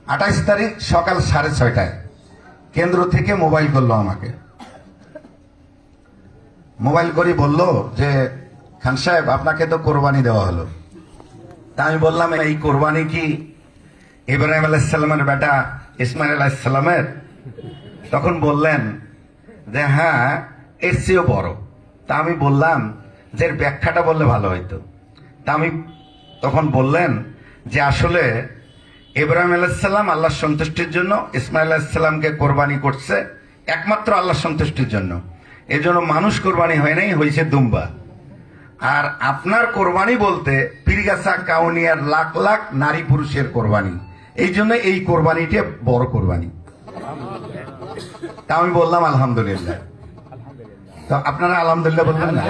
28 তারিখ সকাল 6:30টায় কেন্দ্র থেকে মোবাইল করলো আমাকে। মোবাইল করে বলল যে খান সাহেব আপনাকে তো কোরবানি দেওয়া হলো। তা আমি বললাম এই কোরবানি কি ইব্রাহিম আলাইহিস সালামের বেটা ইসমাইল আলাইহিস সালামের? তখন বললেন যে হ্যাঁ, এর চেয়েও বড়। তা আমি বললাম যে এর ব্যাখ্যাটা বললে ভালো হইতো। তা আমি তখন বললেন যে আসলে ইব্রাহিম আলাইহিস সালাম আল্লাহর সন্তুষ্টির জন্য ইসমাইল আলাইহিস সালামকে কোরবানি করছে একমাত্র আল্লাহর সন্তুষ্টির জন্য। এজন্য মানুষ কোরবানি হয় নাই, হয়েছে দুম্বা। আর আপনার কোরবানি বলতে পীরগাছা কাউনিয়ার লাখ লাখ নারী পুরুষের কোরবানি, এই জন্য এই কোরবানিটা বড় কোরবানি। তা আমি বললাম আলহামদুলিল্লাহ। তো আপনারা আলহামদুলিল্লাহ বলবেন না?